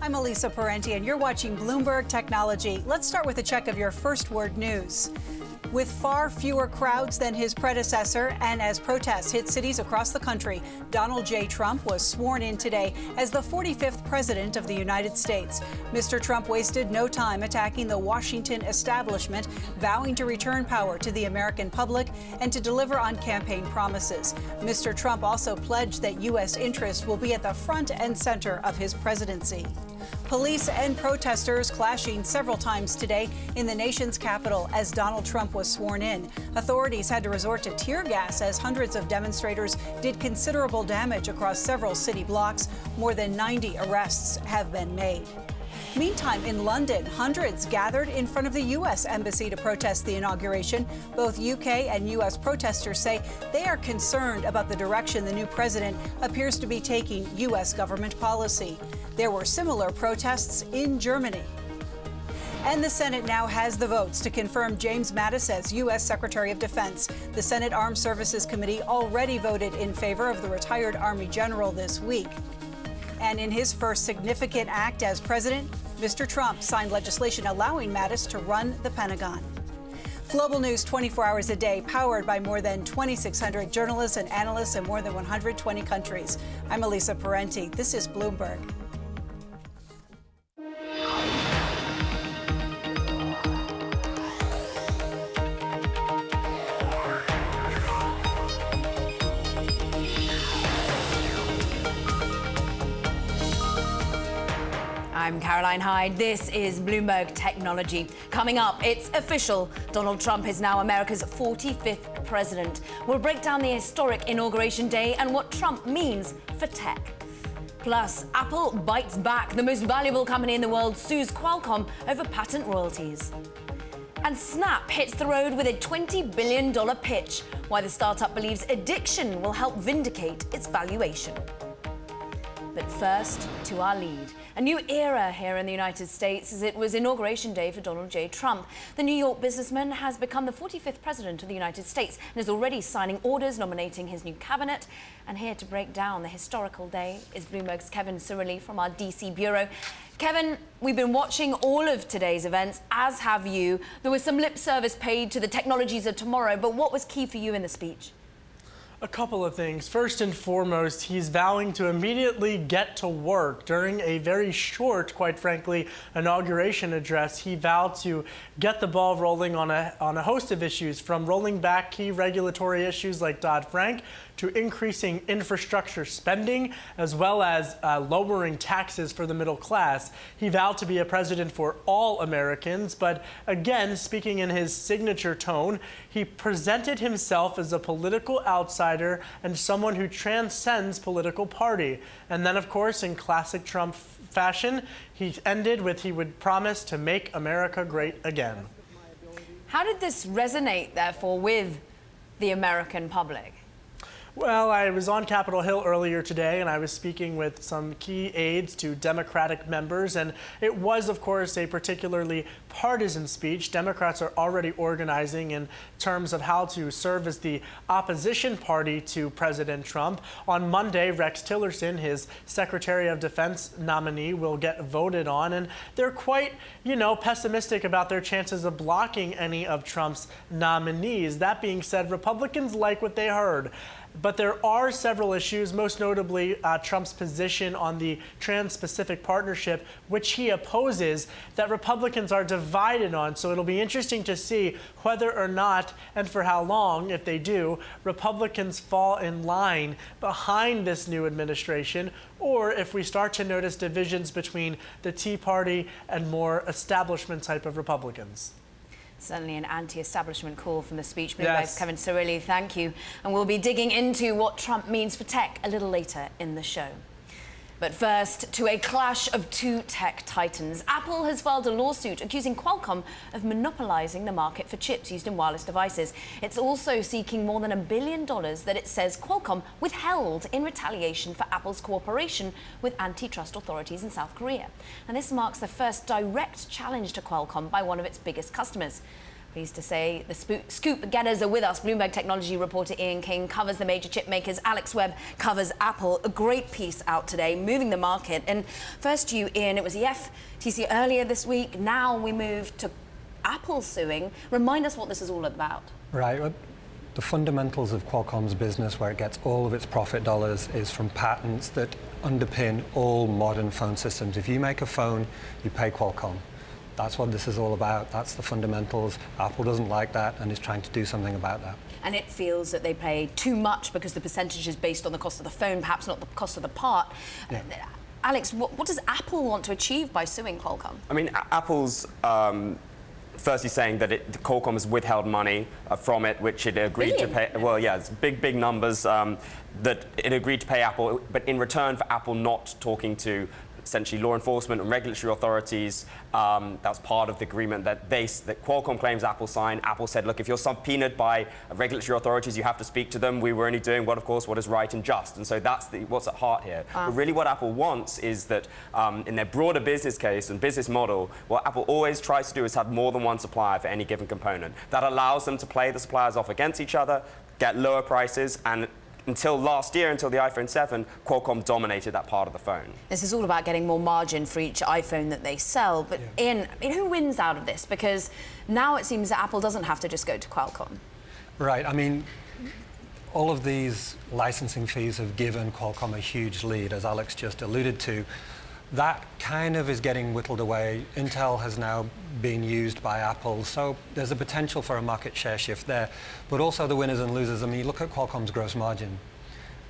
I'm Elisa Parenti, and you're watching Bloomberg Technology. Let's start with a check of your first word news. With far fewer crowds than his predecessor and as protests hit cities across the country, Donald J. Trump was sworn in today as the 45th president of the United States. Mr. Trump wasted no time attacking the Washington establishment, vowing to return power to the American public and to deliver on campaign promises. Mr. Trump also pledged that U.S. interests will be at the front and center of his presidency. Police and protesters clashing several times today in the nation's capital as Donald Trump was sworn in. Authorities had to resort to tear gas as hundreds of demonstrators did considerable damage across several city blocks. More than 90 arrests have been made. Meantime, in London, hundreds gathered in front of the U.S. Embassy to protest the inauguration. Both U.K. and U.S. protesters say they are concerned about the direction the new president appears to be taking U.S. government policy. There were similar protests in Germany. And the Senate now has the votes to confirm James Mattis as U.S. Secretary of Defense. The Senate Armed Services Committee already voted in favor of the retired Army general this week. And in his first significant act as president, Mr. Trump signed legislation allowing Mattis to run the Pentagon. Global news 24 hours a day, powered by more than 2,600 journalists and analysts in more than 120 countries. I'm Elisa Parenti. This is Bloomberg. I'm Caroline Hyde. This is Bloomberg Technology. Coming up, it's official. Donald Trump is now America's 45th president. We'll break down the historic inauguration day and what Trump means for tech. Plus, Apple bites back. The most valuable company in the world sues Qualcomm over patent royalties. And Snap hits the road with a $20 billion pitch. Why the startup believes addiction will help vindicate its valuation. But first, to our lead. A new era here in the United States as it was inauguration day for Donald J. Trump. The New York businessman has become the 45th president of the United States and is already signing orders nominating his new cabinet. And here to break down the historical day is Bloomberg's Kevin Cirilli from our DC bureau. Kevin, we've been watching all of today's events, as have you. There was some lip service paid to the technologies of tomorrow, but what was key for you in the speech? A couple of things. First and foremost, he's vowing to immediately get to work. During a very short, quite frankly, inauguration address, he vowed to get the ball rolling on a host of issues, from rolling back key regulatory issues like Dodd-Frank to increasing infrastructure spending, as well as lowering taxes for the middle class. He vowed to be a president for all Americans, but again, speaking in his signature tone, he presented himself as a political outsider and someone who transcends political party. And then, of course, in classic Trump fashion, he ended with he would promise to make America great again. How did this resonate, therefore, with the American public? Well, I was on Capitol Hill earlier today, and I was speaking with some key aides to Democratic members, and it was, of course, a particularly partisan speech. Democrats are already organizing in terms of how to serve as the opposition party to President Trump. On Monday, Rex Tillerson, his Secretary of Defense nominee, will get voted on, and they're quite, pessimistic about their chances of blocking any of Trump's nominees. That being said, Republicans like what they heard. But there are several issues, most notably Trump's position on the Trans-Pacific Partnership, which he opposes, that Republicans are divided on. So it'll be interesting to see whether or not, and for how long, if they do, Republicans fall in line behind this new administration, or if we start to notice divisions between the Tea Party and more establishment type of Republicans. Certainly an anti-establishment call from the speech. Yes. Kevin Cirilli, thank you. And we'll be digging into what Trump means for tech a little later in the show. But first, to a clash of two tech titans. Apple has filed a lawsuit accusing Qualcomm of monopolizing the market for chips used in wireless devices. It's also seeking more than $1 billion that it says Qualcomm withheld in retaliation for Apple's cooperation with antitrust authorities in South Korea. And this marks the first direct challenge to Qualcomm by one of its biggest customers. Pleased to say the scoop getters are with us. Bloomberg Technology reporter Ian King covers the major chip makers. Alex Webb covers Apple. A great piece out today, moving the market. And first to you, Ian, it was the FTC earlier this week. Now we move to Apple suing. Remind us what this is all about. Right. Well, the fundamentals of Qualcomm's business, where it gets all of its profit dollars, is from patents that underpin all modern phone systems. If you make a phone, you pay Qualcomm. That's what this is all about. That's the fundamentals. Apple doesn't like that and is trying to do something about that. And it feels that they pay too much because the percentage is based on the cost of the phone, perhaps not the cost of the part. Yeah. Alex, what does Apple want to achieve by suing Qualcomm? I mean, Apple's firstly saying that Qualcomm has withheld money from it, which it agreed to pay. Well, yeah, it's big numbers that it agreed to pay Apple, but in return for Apple not talking to essentially law enforcement and regulatory authorities. That was part of the agreement that Qualcomm claims Apple signed. Apple said, look, if you're subpoenaed by regulatory authorities, you have to speak to them. We were only doing what is right and just. And so that's what's at heart here. But really what Apple wants is that in their broader business case and business model, what Apple always tries to do is have more than one supplier for any given component. That allows them to play the suppliers off against each other, get lower prices, and until last year, until the iPhone 7, Qualcomm dominated that part of the phone. This is all about getting more margin for each iPhone that they sell. But Ian, who wins out of this? Because now it seems that Apple doesn't have to just go to Qualcomm. Right. I mean, all of these licensing fees have given Qualcomm a huge lead, as Alex just alluded to. That kind of is getting whittled away. Intel has now been used by Apple, so there's a potential for a market share shift there. But also the winners and losers. I mean, you look at Qualcomm's gross margin,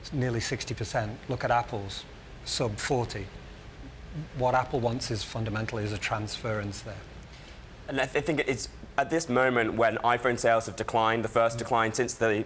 it's nearly 60%. Look at Apple's, sub 40. What Apple wants is fundamentally is a transference there. And I think it's at this moment when iPhone sales have declined, the first decline since the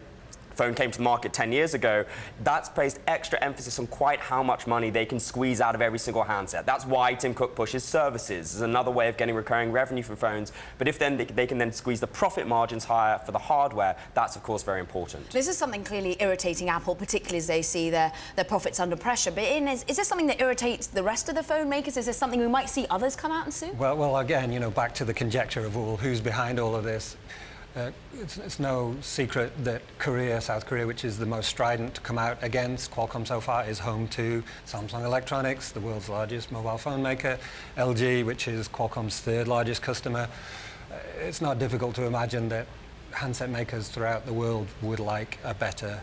phone came to the market 10 years ago, that's placed extra emphasis on quite how much money they can squeeze out of every single handset. That's why Tim Cook pushes services as another way of getting recurring revenue from phones. But if then they can then squeeze the profit margins higher for the hardware, that's of course very important. This is something clearly irritating Apple, particularly as they see their profits under pressure. But is this something that irritates the rest of the phone makers? Is this something we might see others come out and sue? Well, again, back to the conjecture of, well, who's behind all of this? It's no secret that South Korea, which is the most strident to come out against Qualcomm so far, is home to Samsung Electronics, the world's largest mobile phone maker, LG, which is Qualcomm's third largest customer. It's not difficult to imagine that handset makers throughout the world would like a better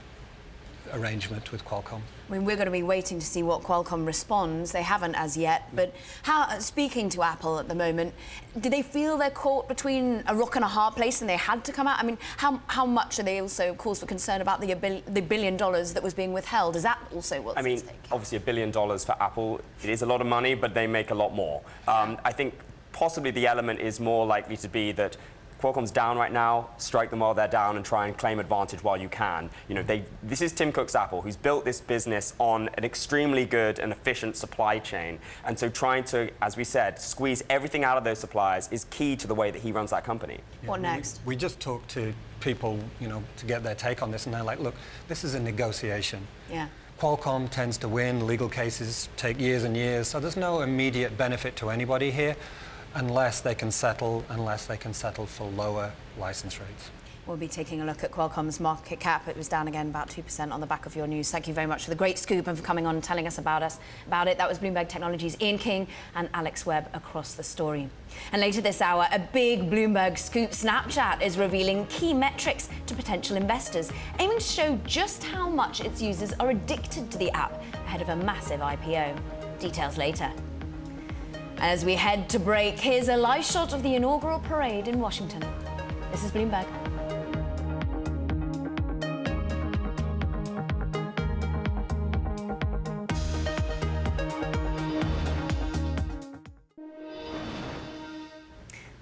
arrangement with Qualcomm. I mean, we're going to be waiting to see what Qualcomm responds. They haven't as yet. But speaking to Apple at the moment, do they feel they're caught between a rock and a hard place and they had to come out? I mean, how much are they also cause for concern about the $1 billion that was being withheld? Is that also what's at stake? Obviously $1 billion for Apple, it is a lot of money, but they make a lot more. I think possibly the element is more likely to be that Qualcomm's down right now, strike them while they're down and try and claim advantage while you can. This is Tim Cook's Apple, who's built this business on an extremely good and efficient supply chain. And so trying to, as we said, squeeze everything out of those suppliers is key to the way that he runs that company. Yeah, what next? We just talked to people, to get their take on this, and they're like, look, this is a negotiation. Yeah. Qualcomm tends to win. Legal cases take years and years, so there's no immediate benefit to anybody here. Unless they can settle for lower license rates. We'll be taking a look at Qualcomm's market cap. It was down again about 2% on the back of your news. Thank you very much for the great scoop and for coming on and telling us about it. That was Bloomberg Technology's Ian King and Alex Webb across the story. And later this hour, a big Bloomberg scoop. Snapchat is revealing key metrics to potential investors, aiming to show just how much its users are addicted to the app ahead of a massive IPO. Details later. As we head to break, here's a live shot of the inaugural parade in Washington. This is Bloomberg.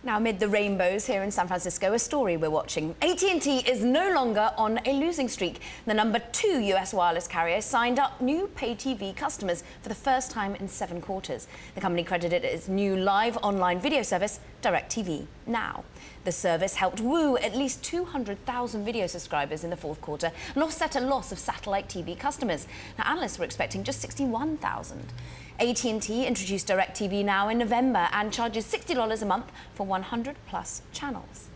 Now, amid the rainbows here in San Francisco, a story we're watching. AT&T is no longer on a losing streak. The #2 US wireless carrier signed up new pay TV customers for the first time in 7 quarters. The company credited its new live online video service, DirecTV Now. The service helped woo at least 200,000 video subscribers in the 4th quarter and offset a loss of satellite TV customers. Now, analysts were expecting just 61,000. AT&T introduced DirecTV Now in November and charges $60 a month for 100+ channels.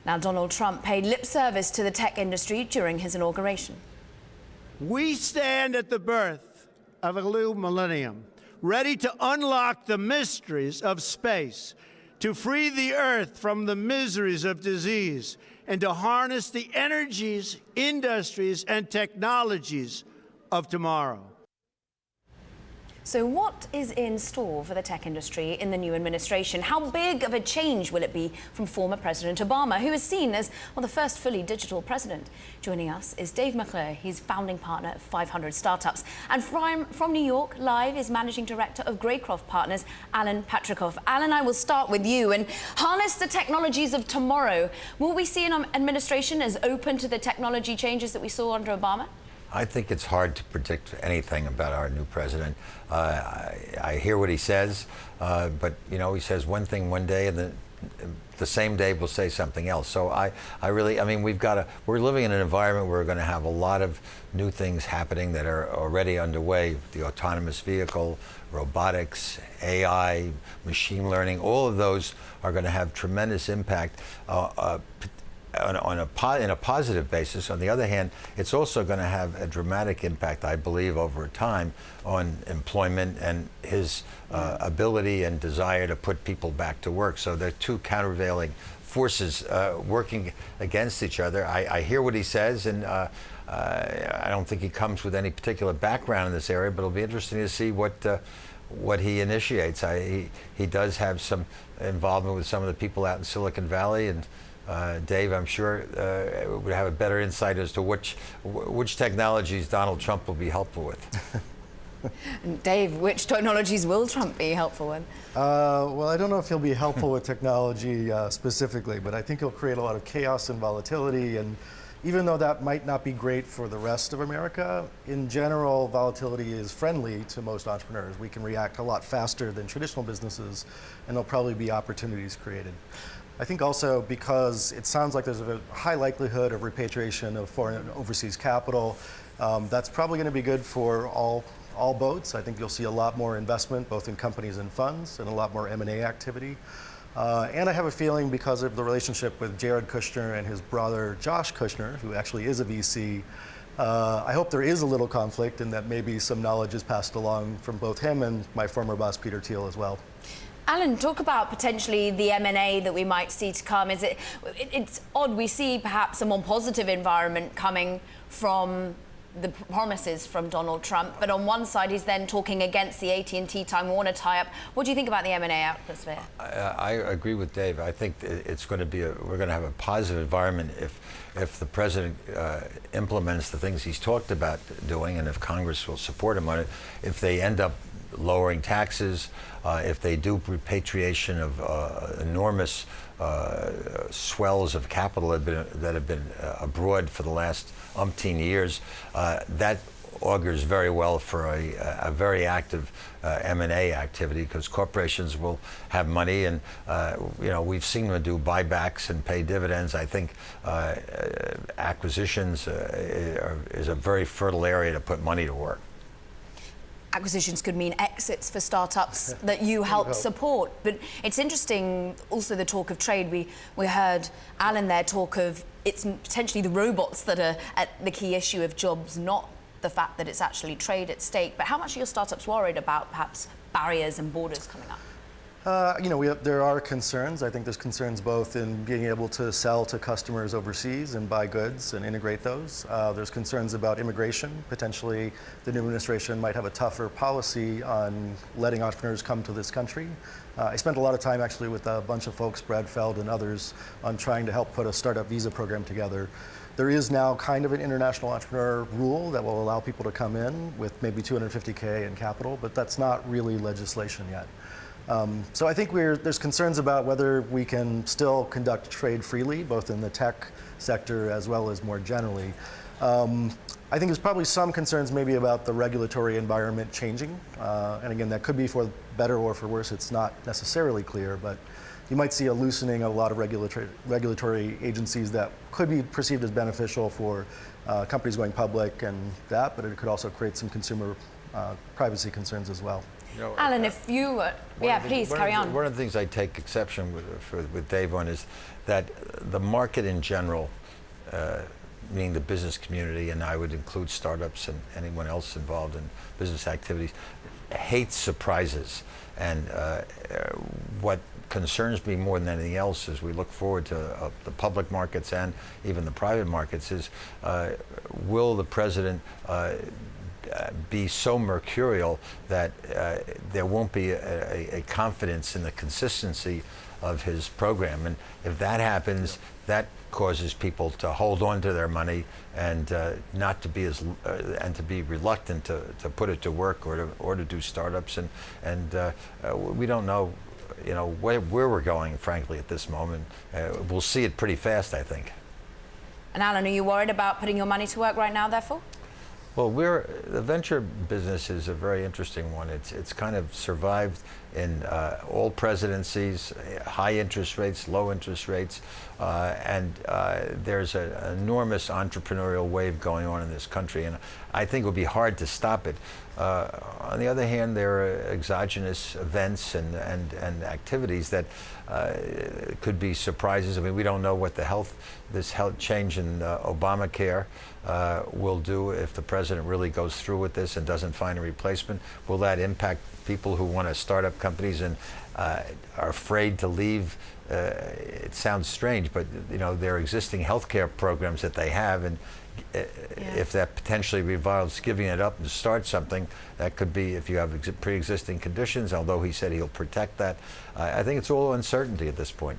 Now, Donald Trump paid lip service to the tech industry during his inauguration. We stand at the birth of a new millennium, ready to unlock the mysteries of space, to free the Earth from the miseries of disease, and to harness the energies, industries, and technologies of tomorrow. So what is in store for the tech industry in the new administration? How big of a change will it be from former President Obama, who is seen as, well, the first fully digital president? Joining us is Dave McClure. He's founding partner of 500 Startups. And from New York, live, is managing director of Greycroft Partners, Alan Patricof. Alan, I will start with you. And harness the technologies of tomorrow. Will we see an administration as open to the technology changes that we saw under Obama? I think it's hard to predict anything about our new president. I hear what he says, but you know, he says one thing one day, and then the same day we'll say something else. So I mean, we're living in an environment where we're going to have a lot of new things happening that are already underway. The autonomous vehicle, robotics, AI, machine learning, all of those are going to have tremendous impact. In a positive basis. On the other hand, it's also going to have a dramatic impact, I believe, over time on employment and his ability and desire to put people back to work. So they're two countervailing forces working against each other. I hear what he says, and I don't think he comes with any particular background in this area, but it'll be interesting to see what he initiates. He does have some involvement with some of the people out in Silicon Valley, and Dave, I'm sure, would have a better insight as to which technologies Donald Trump will be helpful with. Dave, which technologies will Trump be helpful with? Well, I don't know if he'll be helpful with technology specifically, but I think he'll create a lot of chaos and volatility. And even though that might not be great for the rest of America, in general, volatility is friendly to most entrepreneurs. We can react a lot faster than traditional businesses, and there'll probably be opportunities created. I think also because it sounds like there's a high likelihood of repatriation of foreign and overseas capital, that's probably going to be good for all boats. I think you'll see a lot more investment, both in companies and funds, and a lot more M&A activity. And I have a feeling because of the relationship with Jared Kushner and his brother Josh Kushner, who actually is a VC, I hope there is a little conflict and that maybe some knowledge is passed along from both him and my former boss, Peter Thiel, as well. Alan, talk about potentially the M&A that we might see to come. It's odd, we see perhaps a more positive environment coming from the promises from Donald Trump, but on one side he's then talking against the AT&T Time Warner tie-up. What do you think about the M&A atmosphere? I agree with Dave. I think it's going to be we're going to have a positive environment if the president implements the things he's talked about doing, and if Congress will support him on it. If they end up lowering taxes, if they do repatriation of enormous swells of capital that have been abroad for the last umpteen years, that augurs very well for a very active M&A activity, because corporations will have money, and you know, we've seen them do buybacks and pay dividends. I think acquisitions is a very fertile area to put money to work. Acquisitions could mean exits for startups that you help support. But it's interesting also the talk of trade. We heard Alan there talk of it's potentially the robots that are at the key issue of jobs, not the fact that it's actually trade at stake. But how much are your startups worried about perhaps barriers and borders coming up? You know, there are concerns. I think there's concerns both in being able to sell to customers overseas and buy goods and integrate those. There's concerns about immigration. Potentially, the new administration might have a tougher policy on letting entrepreneurs come to this country. I spent a lot of time actually with a bunch of folks, Brad Feld and others, on trying to help put a startup visa program together. There is now kind of an international entrepreneur rule that will allow people to come in with maybe $250K in capital, but that's not really legislation yet. So I think there's concerns about whether we can still conduct trade freely, both in the tech sector as well as more generally. I think there's probably some concerns maybe about the regulatory environment changing. And again, that could be for better or for worse. It's not necessarily clear, but you might see a loosening of a lot of regulatory agencies that could be perceived as beneficial for companies going public and that, but it could also create some consumer privacy concerns as well. Alan, if you... please, carry on. One of the things I take exception with Dave on is that the market in general, meaning the business community, and I would include startups and anyone else involved in business activities, hates surprises. And what concerns me more than anything else as we look forward to the public markets and even the private markets is, will the president be so mercurial that there won't be a confidence in the consistency of his program? And if that happens, that causes people to hold on to their money and not to be and to be reluctant to put it to work or to do startups. And we don't know, where we're going, frankly, at this moment. We'll see it pretty fast, I think. And Alan, are you worried about putting your money to work right now, therefore? Well, the venture business is a very interesting one. It's kind of survived in all presidencies, high interest rates, low interest rates, and there's an enormous entrepreneurial wave going on in this country, and I think it would be hard to stop it. On the other hand, there are exogenous events and activities that could be surprises. I mean, we don't know what this health change in Obamacare will do if the president really goes through with this and doesn't find a replacement. Will that impact people who want to start up companies and are afraid to leave? It sounds strange, but there are existing healthcare programs that they have, and if that potentially involves giving it up and start something, that could be if you have pre-existing conditions, although he said he'll protect that. I think it's all uncertainty at this point.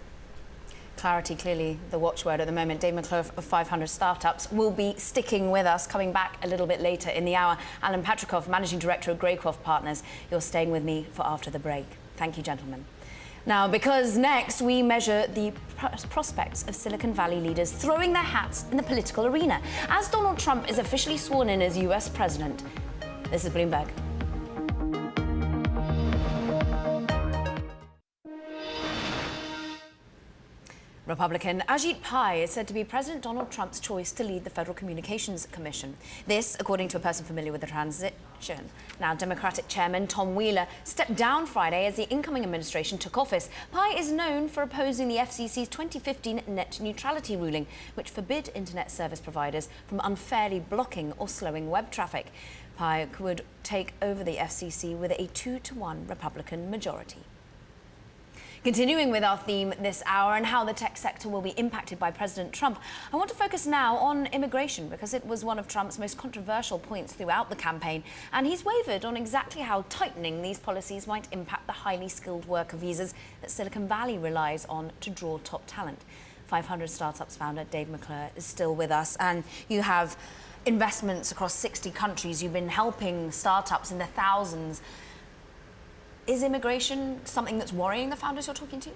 Clarity, clearly the watchword at the moment. Dave McClure of 500 Startups will be sticking with us, coming back a little bit later in the hour. Alan Patrikoff, Managing Director of Greycroft Partners, you're staying with me for after the break. Thank you, gentlemen. Now, because next we measure the prospects of Silicon Valley leaders throwing their hats in the political arena as Donald Trump is officially sworn in as US president. This is Bloomberg. Republican Ajit Pai is said to be President Donald Trump's choice to lead the Federal Communications Commission. This, according to a person familiar with the transition. Now, Democratic Chairman Tom Wheeler stepped down Friday as the incoming administration took office. Pai is known for opposing the FCC's 2015 net neutrality ruling, which forbid internet service providers from unfairly blocking or slowing web traffic. Pai would take over the FCC with a 2-to-1 Republican majority. Continuing with our theme this hour and how the tech sector will be impacted by President Trump, I want to focus now on immigration because it was one of Trump's most controversial points throughout the campaign, and he's wavered on exactly how tightening these policies might impact the highly skilled worker visas that Silicon Valley relies on to draw top talent. 500 Startups founder Dave McClure is still with us, and you have investments across 60 countries. You've been helping startups in the thousands. Is immigration something that's worrying the founders you're talking to?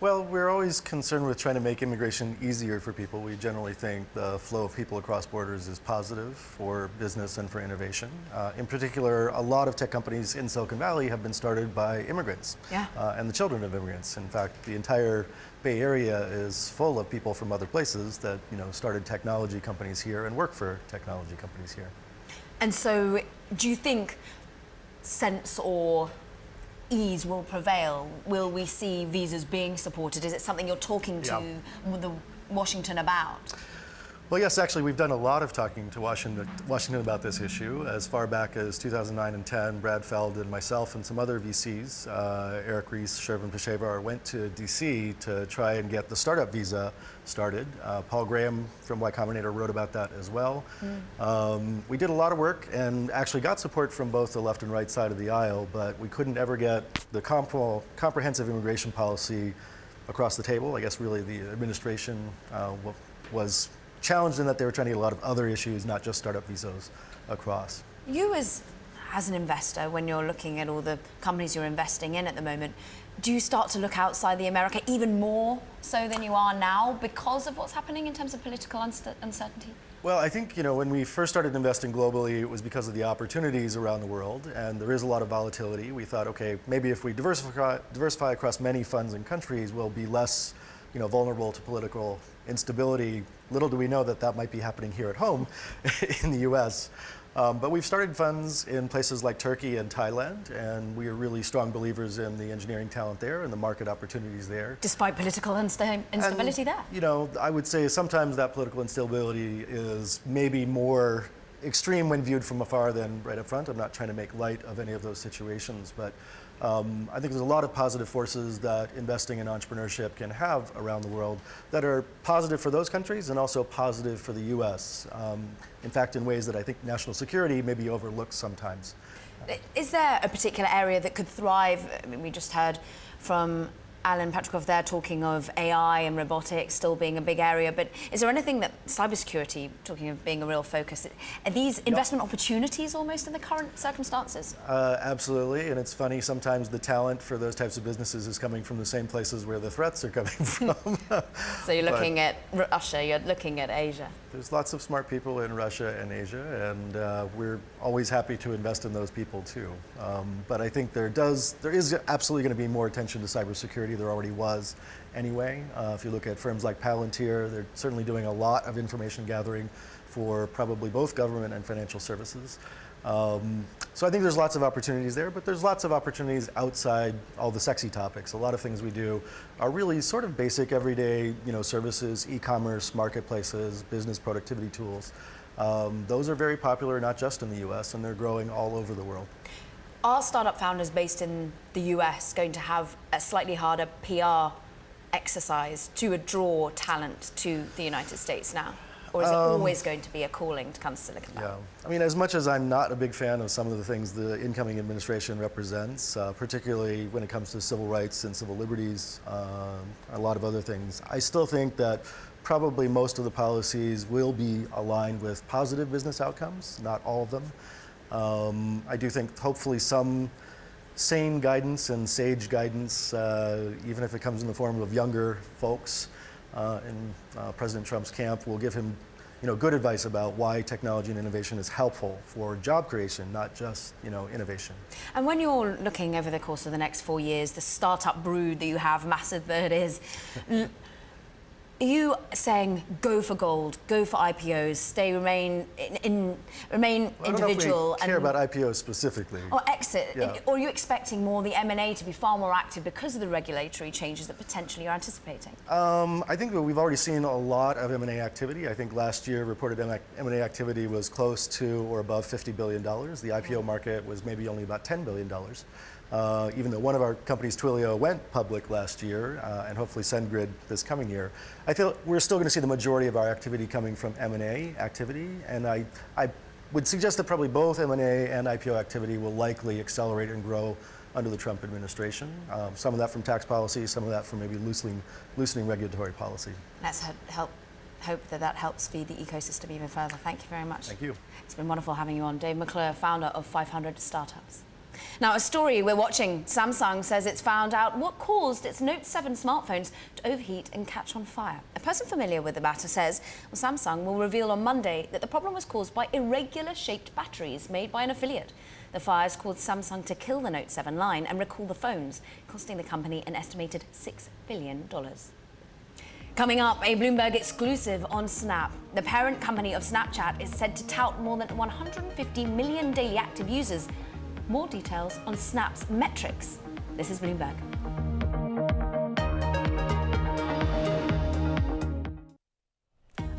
Well, we're always concerned with trying to make immigration easier for people. We generally think the flow of people across borders is positive for business and for innovation. In particular, a lot of tech companies in Silicon Valley have been started by immigrants and the children of immigrants. In fact, the entire Bay Area is full of people from other places that started technology companies here and work for technology companies here. And so, do you think sense or ease will prevail? Will we see visas being supported? Is it something you're talking to Washington about? Well, yes, actually, we've done a lot of talking to Washington about this issue. As far back as 2009 and 10, Brad Feld and myself and some other VCs, Eric Ries, Shervin Peshevar, went to DC to try and get the startup visa started. Paul Graham from Y Combinator wrote about that as well. We did a lot of work and actually got support from both the left and right side of the aisle, but we couldn't ever get the comprehensive immigration policy across the table. I guess really the administration was challenged in that they were trying to get a lot of other issues, not just startup visas, across. You as an investor, when you're looking at all the companies you're investing in at the moment, do you start to look outside the America even more so than you are now because of what's happening in terms of political uncertainty? Well, I think, when we first started investing globally, it was because of the opportunities around the world, and there is a lot of volatility. We thought, okay, maybe if we diversify across many funds and countries, we'll be less vulnerable to political instability. Little do we know that might be happening here at home in the US. But we've started funds in places like Turkey and Thailand, and we are really strong believers in the engineering talent there and the market opportunities there. Despite political instability there? You know, I would say sometimes that political instability is maybe more extreme when viewed from afar than right up front. I'm not trying to make light of any of those situations, but I think there's a lot of positive forces that investing in entrepreneurship can have around the world that are positive for those countries and also positive for the U.S. In fact, in ways that I think national security may be overlooked sometimes. Is there a particular area that could thrive? I mean, we just heard from Alan Petrikov there talking of AI and robotics still being a big area, but is there anything that cybersecurity, talking of being a real focus, are these investment opportunities almost in the current circumstances? Absolutely, and it's funny, sometimes the talent for those types of businesses is coming from the same places where the threats are coming from. So you're looking at Russia, you're looking at Asia. There's lots of smart people in Russia and Asia, and we're always happy to invest in those people too. But I think there is absolutely going to be more attention to cybersecurity. There already was anyway. If you look at firms like Palantir, they're certainly doing a lot of information gathering for probably both government and financial services. So I think there's lots of opportunities there, but there's lots of opportunities outside all the sexy topics. A lot of things we do are really sort of basic, everyday, services, e-commerce, marketplaces, business productivity tools. Those are very popular, not just in the U.S., and they're growing all over the world. Are startup founders based in the US going to have a slightly harder PR exercise to draw talent to the United States now? Or is it always going to be a calling to come to Silicon Valley? Yeah, I mean, as much as I'm not a big fan of some of the things the incoming administration represents, particularly when it comes to civil rights and civil liberties, a lot of other things, I still think that probably most of the policies will be aligned with positive business outcomes, not all of them. I do think hopefully some sane guidance and sage guidance, even if it comes in the form of younger folks in President Trump's camp, will give him good advice about why technology and innovation is helpful for job creation, not just innovation. And when you're looking over the course of the next 4 years, the startup brood that you have, massive that it is, are you saying go for gold, go for IPOs, remain individual? I don't know if we care about IPOs specifically. Or exit? Yeah. Or are you expecting more the M&A to be far more active because of the regulatory changes that potentially you're anticipating? I think that we've already seen a lot of M&A activity. I think last year reported M&A activity was close to or above $50 billion. The IPO market was maybe only about $10 billion. Even though one of our companies, Twilio, went public last year, and hopefully SendGrid this coming year, I feel we're still going to see the majority of our activity coming from M&A activity, and I would suggest that probably both M&A and IPO activity will likely accelerate and grow under the Trump administration. Some of that from tax policy, some of that from maybe loosening regulatory policy. Let's hope that helps feed the ecosystem even further. Thank you very much. Thank you. It's been wonderful having you on. Dave McClure, founder of 500 Startups. Now, a story we're watching. Samsung says it's found out what caused its Note 7 smartphones to overheat and catch on fire. A person familiar with the matter says Samsung will reveal on Monday that the problem was caused by irregular-shaped batteries made by an affiliate. The fires caused Samsung to kill the Note 7 line and recall the phones, costing the company an estimated $6 billion. Coming up, a Bloomberg exclusive on Snap. The parent company of Snapchat is said to tout more than 150 million daily active users. More details on Snap's metrics. This is Bloomberg.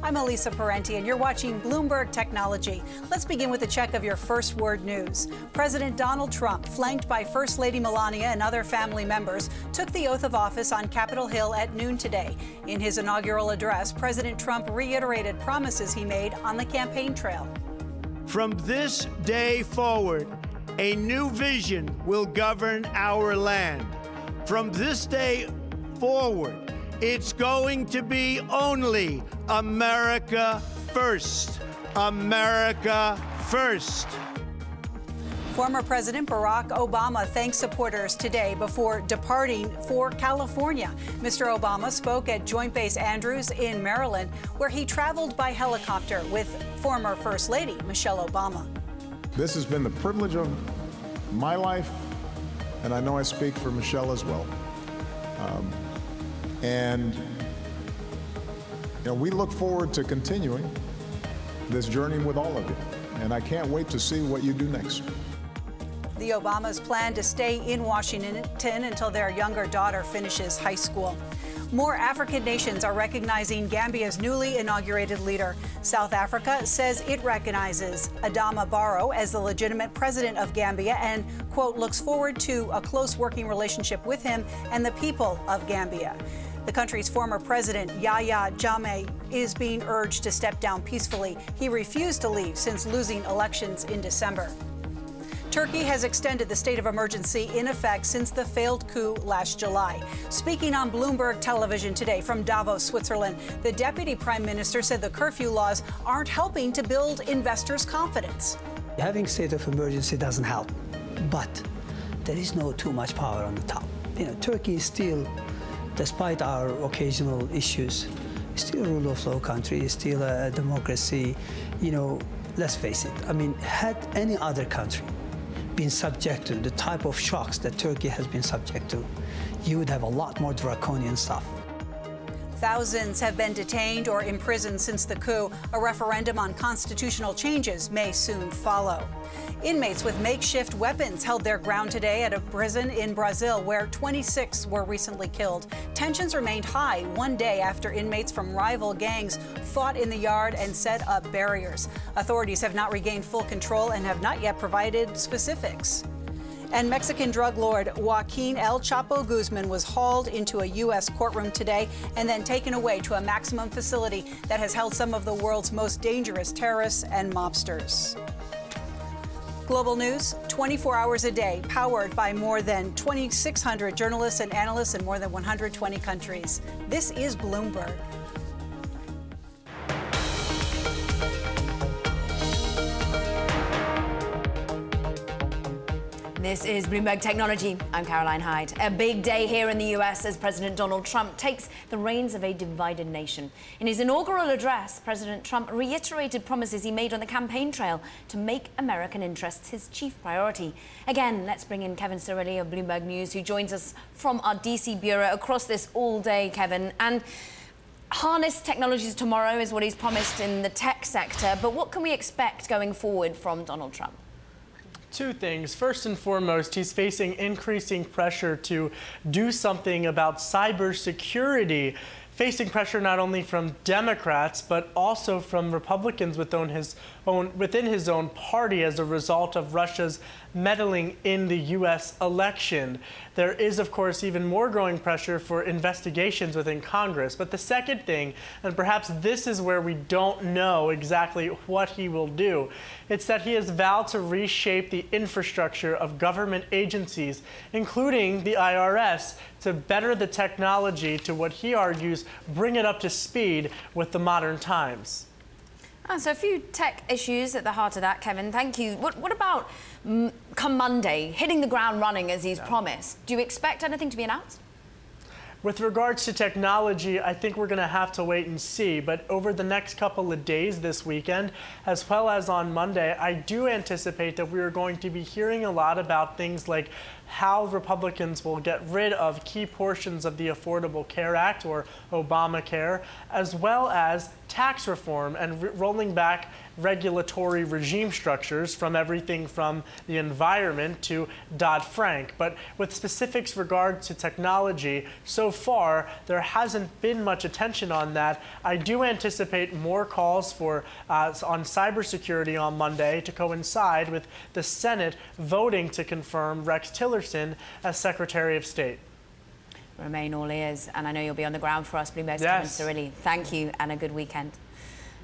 I'm Elisa Parenti, and you're watching Bloomberg Technology. Let's begin with a check of your first word news. President Donald Trump, flanked by First Lady Melania and other family members, took the oath of office on Capitol Hill at noon today. In his inaugural address, President Trump reiterated promises he made on the campaign trail. From this day forward, a new vision will govern our land. From this day forward, it's going to be only America first. America first. Former President Barack Obama thanked supporters today before departing for California. Mr. Obama spoke at Joint Base Andrews in Maryland, where he traveled by helicopter with former First Lady Michelle Obama. This has been the privilege of my life, and I know I speak for Michelle as well. We look forward to continuing this journey with all of you. and I can't wait to see what you do next. The Obamas plan to stay in Washington until their younger daughter finishes high school. More African nations are recognizing Gambia's newly inaugurated leader. South Africa says it recognizes Adama Barrow as the legitimate president of Gambia and, quote, looks forward to a close working relationship with him and the people of Gambia. The country's former president, Yahya Jammeh, is being urged to step down peacefully. He refused to leave since losing elections in December. Turkey has extended the state of emergency in effect since the failed coup last July. Speaking on Bloomberg Television today from Davos, Switzerland, the deputy prime minister said the curfew laws aren't helping to build investors' confidence. Having state of emergency doesn't help, but there is no too much power on the top. Turkey is still, despite our occasional issues, still a rule of law country, still a democracy. Let's face it. Had any other country been subject to the type of shocks that Turkey has been subject to, you would have a lot more draconian stuff. Thousands have been detained or imprisoned since the coup. A referendum on constitutional changes may soon follow. Inmates with makeshift weapons held their ground today at a prison in Brazil where 26 were recently killed. Tensions remained high one day after inmates from rival gangs fought in the yard and set up barriers. Authorities have not regained full control and have not yet provided specifics. And Mexican drug lord Joaquin El Chapo Guzman was hauled into a U.S. courtroom today and then taken away to a maximum facility that has held some of the world's most dangerous terrorists and mobsters. Global news, 24 hours a day, powered by more than 2,600 journalists and analysts in more than 120 countries. This is Bloomberg. This is Bloomberg Technology. I'm Caroline Hyde. A big day here in the US as President Donald Trump takes the reins of a divided nation. In his inaugural address, President Trump reiterated promises he made on the campaign trail to make American interests his chief priority. Again, let's bring in Kevin Cirilli of Bloomberg News, who joins us from our DC bureau across this all day, Kevin. And harness technologies tomorrow is what he's promised in the tech sector. But what can we expect going forward from Donald Trump? Two things. First and foremost, he's facing increasing pressure to do something about cybersecurity, facing pressure not only from Democrats, but also from Republicans within his own party as a result of Russia's meddling in the U.S. election. There is, of course, even more growing pressure for investigations within Congress. But the second thing, and perhaps this is where we don't know exactly what he will do, it's that he has vowed to reshape the infrastructure of government agencies, including the IRS, to better the technology to what he argues bring it up to speed with the modern times. So a few tech issues at the heart of that, Kevin. Thank you. What about come Monday, hitting the ground running as he's promised? Do you expect anything to be announced? With regards to technology, I think we're going to have to wait and see. But over the next couple of days this weekend, as well as on Monday, I do anticipate that we are going to be hearing a lot about things like how Republicans will get rid of key portions of the Affordable Care Act, or Obamacare, as well as tax reform and rolling back regulatory regime structures from everything from the environment to Dodd-Frank. But with specifics regard to technology, so far there hasn't been much attention on that. I do anticipate more calls for on cybersecurity on Monday to coincide with the Senate voting to confirm Rex Tillerson as Secretary of State. Remain all ears, and I know you'll be on the ground for us, Bloomberg's Yes. Kevin Cirilli. Thank you, and a good weekend.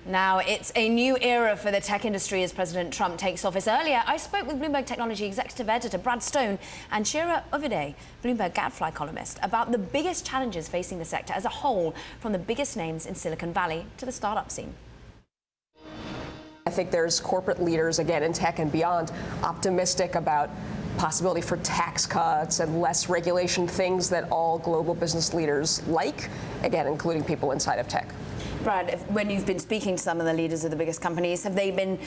Now, it's a new era for the tech industry as President Trump takes office. Earlier, I spoke with Bloomberg Technology Executive Editor Brad Stone and Shira Ovide, Bloomberg Gadfly columnist, about the biggest challenges facing the sector as a whole, from the biggest names in Silicon Valley to the startup scene. I think there's corporate leaders, again, in tech and beyond, optimistic about possibility for tax cuts and less regulation, things that all global business leaders like, again, including people inside of tech. Brad, when you've been speaking to some of the leaders of the biggest companies, have they been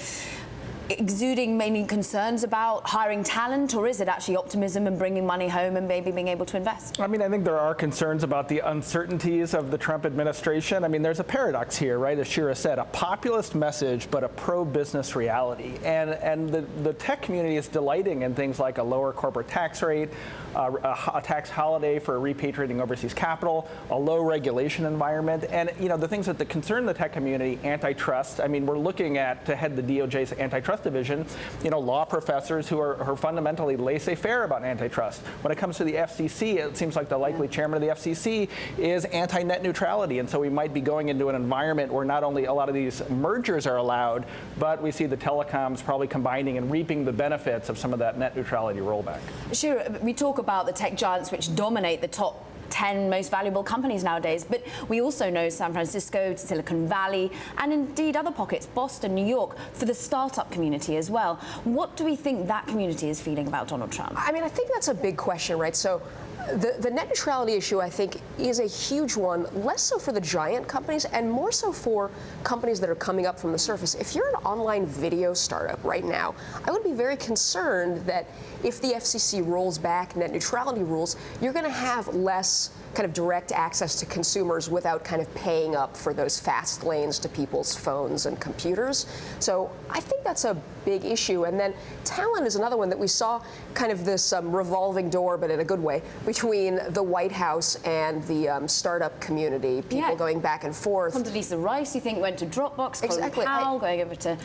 exuding mainly concerns about hiring talent, or is it actually optimism and bringing money home and maybe being able to invest? I mean, I think there are concerns about the uncertainties of the Trump administration. I mean, there's a paradox here, right? As Shira said, a populist message, but a pro-business reality. And the tech community is delighting in things like a lower corporate tax rate, a tax holiday for repatriating overseas capital, a low regulation environment, and the things that concern the tech community, antitrust. I mean, we're looking at, to head the DOJ's antitrust division, law professors who are fundamentally laissez-faire about antitrust. When it comes to the FCC, it seems like the likely chairman of the FCC is anti-net neutrality, and so we might be going into an environment where not only a lot of these mergers are allowed, but we see the telecoms probably combining and reaping the benefits of some of that net neutrality rollback. Sure, we talk about the tech giants which dominate the top 10 most valuable companies nowadays, but we also know San Francisco, Silicon Valley, and indeed other pockets, Boston, New York, for the startup community as well. What do we think that community is feeling about Donald Trump? I mean, I think that's a big question, right? So the net neutrality issue, I think, is a huge one, less so for the giant companies and more so for companies that are coming up from the surface. If you're an online video startup right now, I would be very concerned that if the FCC rolls back net neutrality rules, you're going to have less kind of direct access to consumers without kind of paying up for those fast lanes to people's phones and computers. So I think that's a big issue. And then talent is another one that we saw kind of this revolving door, but in a good way, between the White House and the startup community, people going back and forth. Condoleezza Rice, you think, went to Dropbox, exactly. Colin Powell going over to...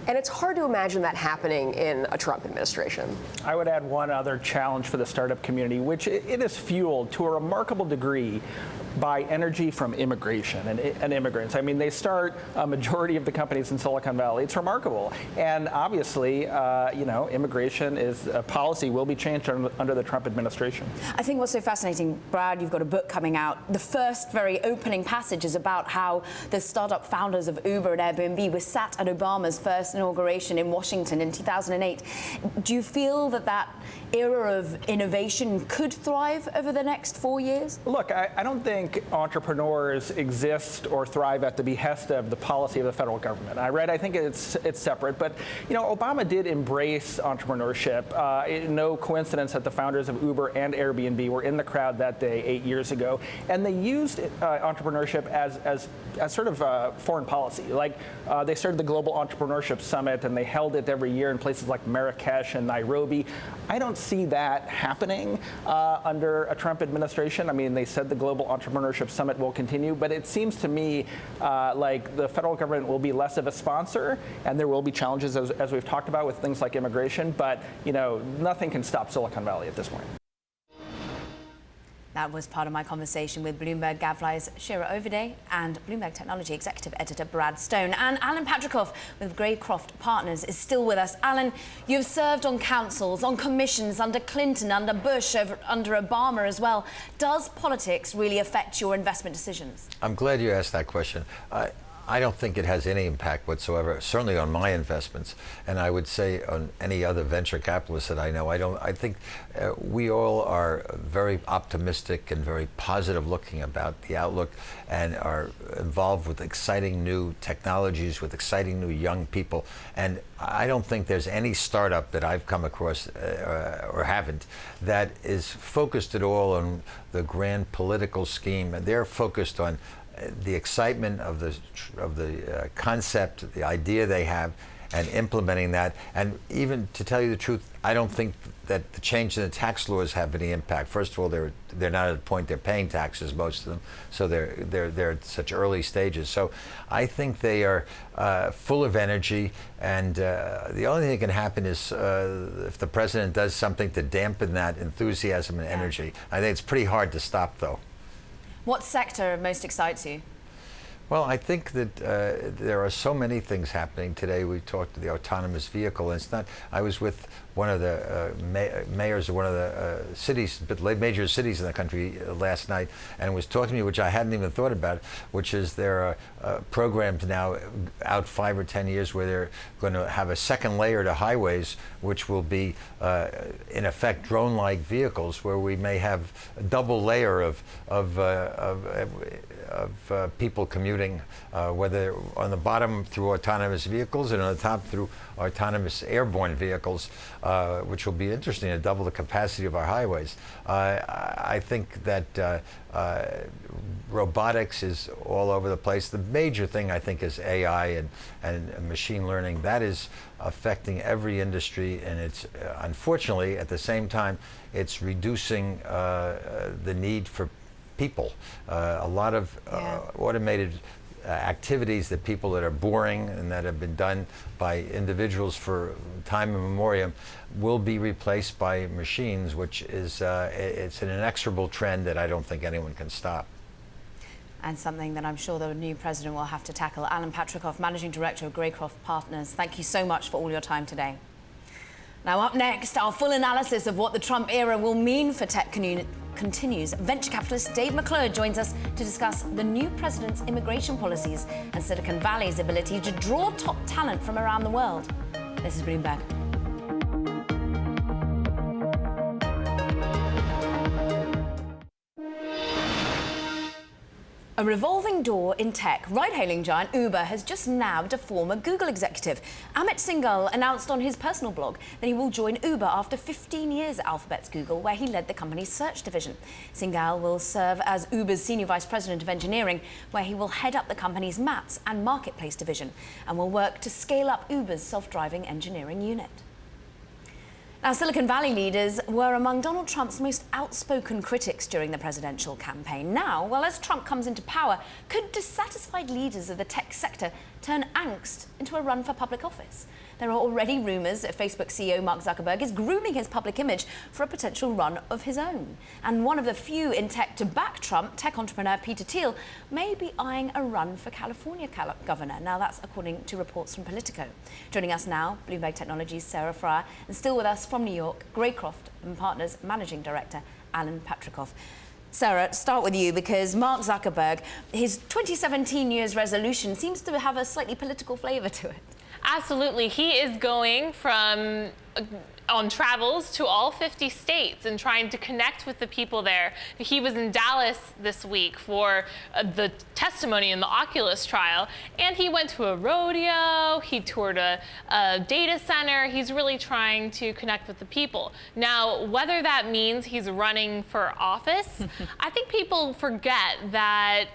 And it's hard to imagine that happening in a Trump administration. I would add one other challenge for the startup community, which it is fueled to a remarkable degree by energy from immigration and immigrants. I mean, they start a majority of the companies in Silicon Valley. It's remarkable. And obviously, immigration is a policy will be changed under the Trump administration. I think what's so fascinating, Brad, you've got a book coming out. The first very opening passage is about how the startup founders of Uber and Airbnb were sat at Obama's first inauguration in Washington in 2008. Do you feel that era of innovation could thrive over the next 4 years? Look, I don't think entrepreneurs exist or thrive at the behest of the policy of the federal government. I think it's separate, but Obama did embrace entrepreneurship. No coincidence that the founders of Uber and Airbnb were in the crowd that day 8 years ago, and they used entrepreneurship as sort of foreign policy. Like they started the Global Entrepreneurship Summit, and they held it every year in places like Marrakesh and Nairobi. I don't see that happening under a Trump administration. I mean, they said the Global Entrepreneurship Summit will continue, but it seems to me like the federal government will be less of a sponsor, and there will be challenges, as we've talked about, with things like immigration, but nothing can stop Silicon Valley at this point. That was part of my conversation with Bloomberg Gadfly's Shira Overday and Bloomberg Technology Executive Editor Brad Stone. And Alan Patrikoff with Greycroft Partners is still with us. Alan, you've served on councils, on commissions under Clinton, under Bush, under Obama as well. Does politics really affect your investment decisions? I'm glad you asked that question. I don't think it has any impact whatsoever, certainly on my investments, and I would say on any other venture capitalists that I know. I think we all are very optimistic and very positive looking about the outlook and are involved with exciting new technologies, with exciting new young people. And I don't think there's any startup that I've come across or haven't that is focused at all on the grand political scheme. And they're focused on the excitement of the concept, the idea they have, and implementing that. And even to tell you the truth, I don't think that the change in the tax laws have any impact. First of all, they're not at a point they're paying taxes, most of them, so they're at such early stages. So I think they are full of energy, and the only thing that can happen is if the president does something to dampen that enthusiasm and energy. I think it's pretty hard to stop, though. What sector most excites you? Well, I think that there are so many things happening today. We talked to the autonomous vehicle, and it's not. I was with one of the mayors of one of the cities, but major cities in the country last night, and was talking to me, which I hadn't even thought about, which is there are programs now out 5 or 10 years where they're going to have a second layer to highways, which will be in effect drone-like vehicles, where we may have a double layer of people commuting, whether on the bottom through autonomous vehicles and on the top through autonomous airborne vehicles, which will be interesting to double the capacity of our highways. I think that robotics is all over the place. The major thing, I think, is AI and machine learning. That is affecting every industry, and it's unfortunately, at the same time, it's reducing the need for people. A lot of automated activities that are boring and that have been done by individuals for time immemorial will be replaced by machines, which is it's an inexorable trend that I don't think anyone can stop. And something that I'm sure the new president will have to tackle. Alan Patrikoff, Managing Director of Greycroft Partners, thank you so much for all your time today. Now up next, our full analysis of what the Trump era will mean for tech continues. Venture capitalist Dave McClure joins us to discuss the new president's immigration policies and Silicon Valley's ability to draw top talent from around the world. This is Bloomberg. A revolving door in tech. Ride-hailing giant Uber has just nabbed a former Google executive. Amit Singhal announced on his personal blog that he will join Uber after 15 years at Alphabet's Google, where he led the company's search division. Singhal will serve as Uber's Senior Vice President of Engineering, where he will head up the company's Maps and Marketplace division and will work to scale up Uber's self-driving engineering unit. Now, Silicon Valley leaders were among Donald Trump's most outspoken critics during the presidential campaign. Now, well, as Trump comes into power, could dissatisfied leaders of the tech sector turn angst into a run for public office? There are already rumours that Facebook CEO Mark Zuckerberg is grooming his public image for a potential run of his own. And one of the few in tech to back Trump, tech entrepreneur Peter Thiel, may be eyeing a run for California governor. Now, that's according to reports from Politico. Joining us now, Bloomberg Technology's Sarah Fryer, and still with us from New York, Greycroft and Partners Managing Director Alan Patrikoff. Sarah, start with you, because Mark Zuckerberg, his 2017 New Year's resolution seems to have a slightly political flavour to it. Absolutely. He is going from on travels to all 50 states and trying to connect with the people there. He was in Dallas this week for the testimony in the Oculus trial, and he went to a rodeo, he toured a data center. He's really trying to connect with the people. Now, whether that means he's running for office, I think people forget that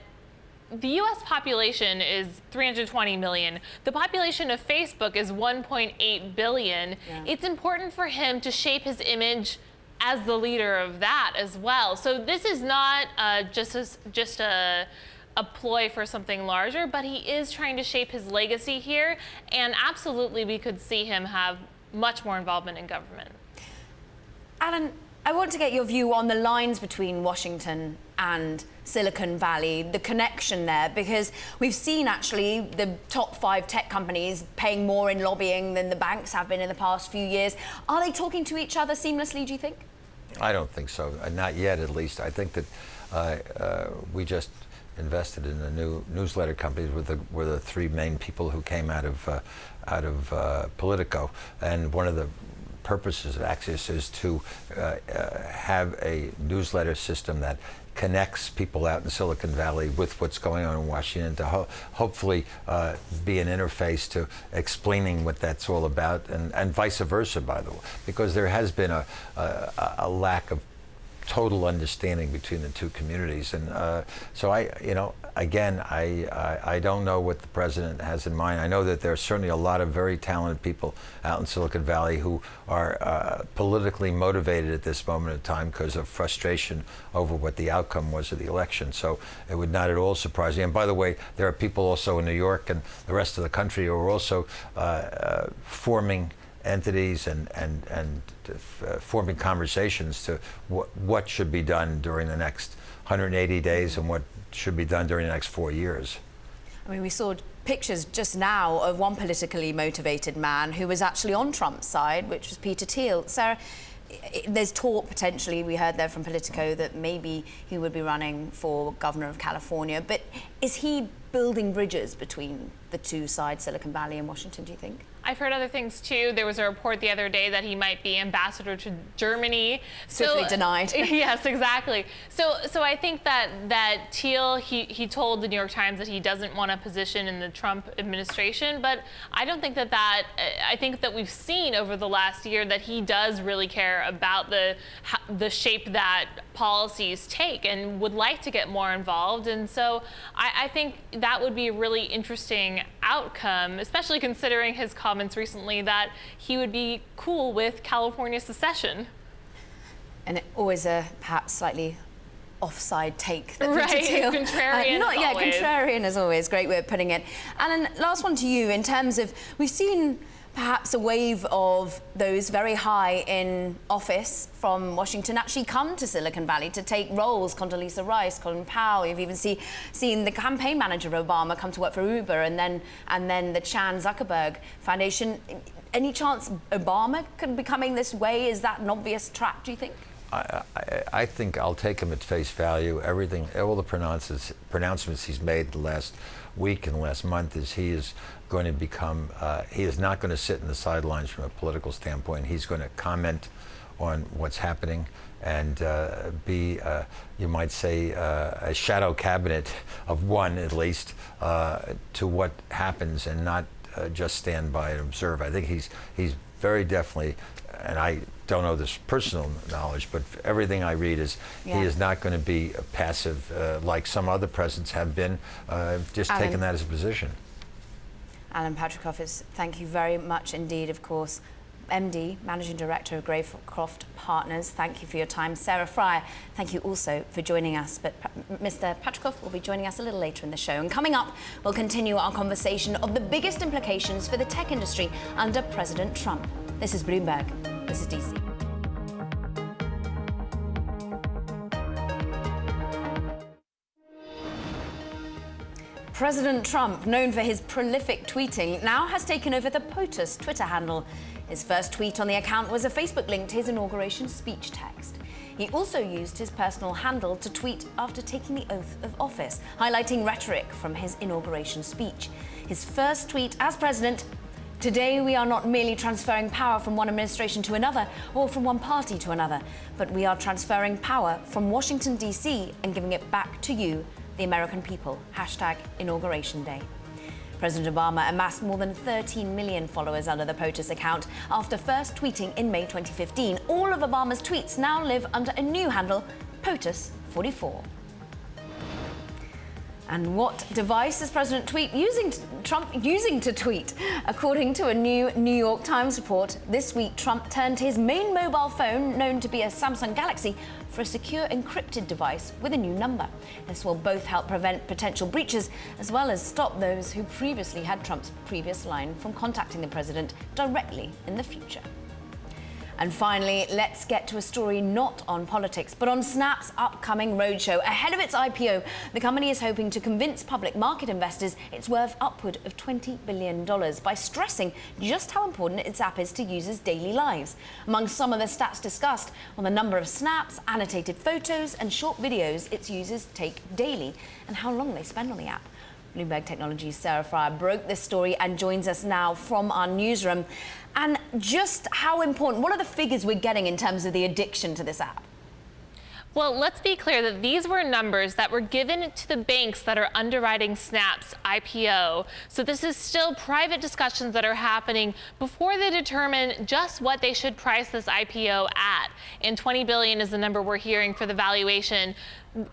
the U.S. population is 320 million. The population of Facebook is 1.8 billion. Yeah. It's important for him to shape his image as the leader of that as well. So this is not just a ploy for something larger, but he is trying to shape his legacy here. And absolutely, we could see him have much more involvement in government. Alan, I want to get your view on the lines between Washington and Silicon Valley, the connection there, because we've seen actually the top 5 tech companies paying more in lobbying than the banks have been in the past few years. Are they talking to each other seamlessly, do you think? I don't think so, not yet at least. I think that we just invested in the new newsletter companies were the 3 main people who came out of Politico, and one of the purposes of Axios is to have a newsletter system that connects people out in Silicon Valley with what's going on in Washington, to hopefully be an interface to explaining what that's all about, and vice versa, by the way, because there has been a lack of total understanding between the two communities. And so I don't know what the president has in mind. I know that there are certainly a lot of very talented people out in Silicon Valley who are politically motivated at this moment in time because of frustration over what the outcome was of the election. So it would not at all surprise me. And by the way, there are people also in New York and the rest of the country who are also forming entities and forming conversations to what should be done during the next 180 days and what should be done during the next 4 years. I mean, we saw pictures just now of one politically motivated man who was actually on Trump's side, which was Peter Thiel. Sarah, there's talk potentially, we heard there from Politico, that maybe he would be running for governor of California. But is he building bridges between the two sides, Silicon Valley and Washington, do you think? I've heard other things too. There was a report the other day that he might be ambassador to Germany. Swiftly denied. Yes, exactly. So I think that Thiel, he told the New York Times that he doesn't want a position in the Trump administration, but I don't think I think that we've seen over the last year that he does really care about the shape that policies take and would like to get more involved. And so I think that would be a really interesting outcome, especially considering his comments recently that he would be cool with California secession. And always a perhaps slightly offside take. Right, contrarian always. Contrarian as always, great way of putting it. And then last one to you, in terms of, we've seen perhaps a wave of those very high in office from Washington actually come to Silicon Valley to take roles. Condoleezza Rice, Colin Powell. You've even seen the campaign manager of Obama come to work for Uber, and then the Chan Zuckerberg Foundation. Any chance Obama could be coming this way? Is that an obvious track, do you think? I think I'll take him at face value. Everything, all the pronouncements he's made the last week and last month is he is going to become, he is not going to sit in the sidelines from a political standpoint. He's going to comment on what's happening and be, you might say, a shadow cabinet of one at least to what happens and not just stand by and observe. I think he's very definitely, and I don't know this personal knowledge, but everything I read is he is not going to be passive like some other presidents have been, just taking that as a position. Alan Patrikoff, thank you very much indeed, of course. MD, Managing Director of Greycroft Partners, thank you for your time. Sarah Fryer, thank you also for joining us. But Mr. Patrikoff will be joining us a little later in the show. And coming up, we'll continue our conversation of the biggest implications for the tech industry under President Trump. This is Bloomberg. This is DC. President Trump, known for his prolific tweeting, now has taken over the POTUS Twitter handle. His first tweet on the account was a Facebook link to his inauguration speech text. He also used his personal handle to tweet after taking the oath of office, highlighting rhetoric from his inauguration speech. His first tweet as president: "Today we are not merely transferring power from one administration to another or from one party to another, but we are transferring power from Washington, D.C. and giving it back to you, the American people. #Inauguration Day." President Obama amassed more than 13 million followers under the POTUS account after first tweeting in May 2015. All of Obama's tweets now live under a new handle, POTUS44. And what device is President Trump using to tweet? According to a new New York Times report, this week Trump turned to his main mobile phone, known to be a Samsung Galaxy, for a secure encrypted device with a new number. This will both help prevent potential breaches as well as stop those who previously had Trump's previous line from contacting the president directly in the future. And finally, let's get to a story not on politics, but on Snap's upcoming roadshow. Ahead of its IPO, the company is hoping to convince public market investors it's worth upward of $20 billion by stressing just how important its app is to users' daily lives. Among some of the stats discussed on the number of snaps, annotated photos, and short videos its users take daily, and how long they spend on the app. Bloomberg Technology's Sarah Fryer broke this story and joins us now from our newsroom. And just how important, what are the figures we're getting in terms of the addiction to this app? Well, let's be clear that these were numbers that were given to the banks that are underwriting Snap's IPO. So this is still private discussions that are happening before they determine just what they should price this IPO at. And $20 billion is the number we're hearing for the valuation.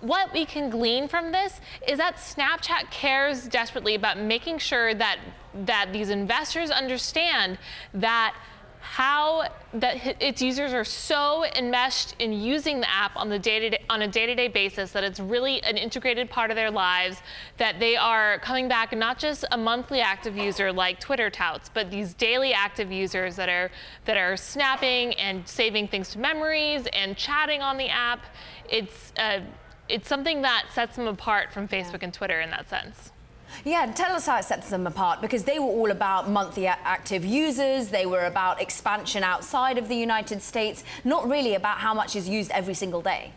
What we can glean from this is that Snapchat cares desperately about making sure that these investors understand that its users are so enmeshed in using the app on a day-to-day basis that it's really an integrated part of their lives, that they are coming back not just a monthly active user like Twitter touts, but these daily active users that are snapping and saving things to memories and chatting on the app. It's something that sets them apart from Facebook and Twitter in that sense. Yeah, tell us how it sets them apart, because they were all about monthly active users, they were about expansion outside of the United States, not really about how much is used every single day.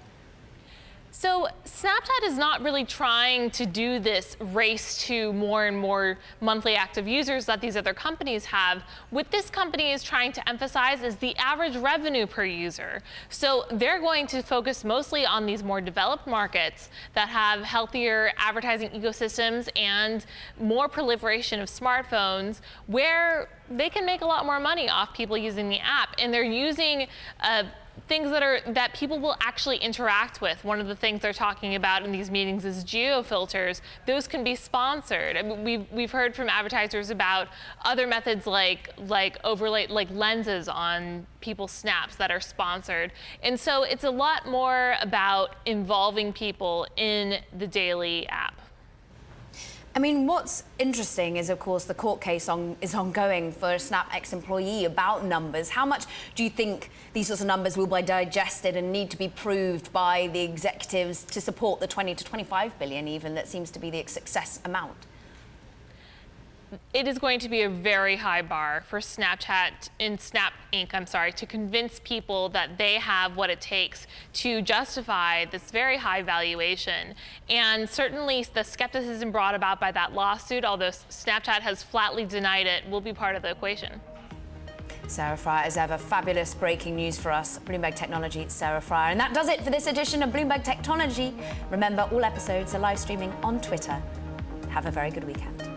So Snapchat is not really trying to do this race to more and more monthly active users that these other companies have. What this company is trying to emphasize is the average revenue per user. So they're going to focus mostly on these more developed markets that have healthier advertising ecosystems and more proliferation of smartphones, where they can make a lot more money off people using the app. And they're using things that people will actually interact with. One of the things they're talking about in these meetings is geo-filters. Those can be sponsored. I mean, we've heard from advertisers about other methods like overlay, like lenses on people's snaps that are sponsored. And so it's a lot more about involving people in the daily app. I mean, what's interesting is, of course, the court case is ongoing for a Snap ex-employee about numbers. How much do you think these sorts of numbers will be digested and need to be proved by the executives to support the 20 to 25 billion even that seems to be the success amount? It is going to be a very high bar for Snapchat and Snap Inc., to convince people that they have what it takes to justify this very high valuation. And certainly the skepticism brought about by that lawsuit, although Snapchat has flatly denied it, will be part of the equation. Sarah Fryer, as ever, fabulous breaking news for us. Bloomberg Technology, Sarah Fryer. And that does it for this edition of Bloomberg Technology. Remember, all episodes are live streaming on Twitter. Have a very good weekend.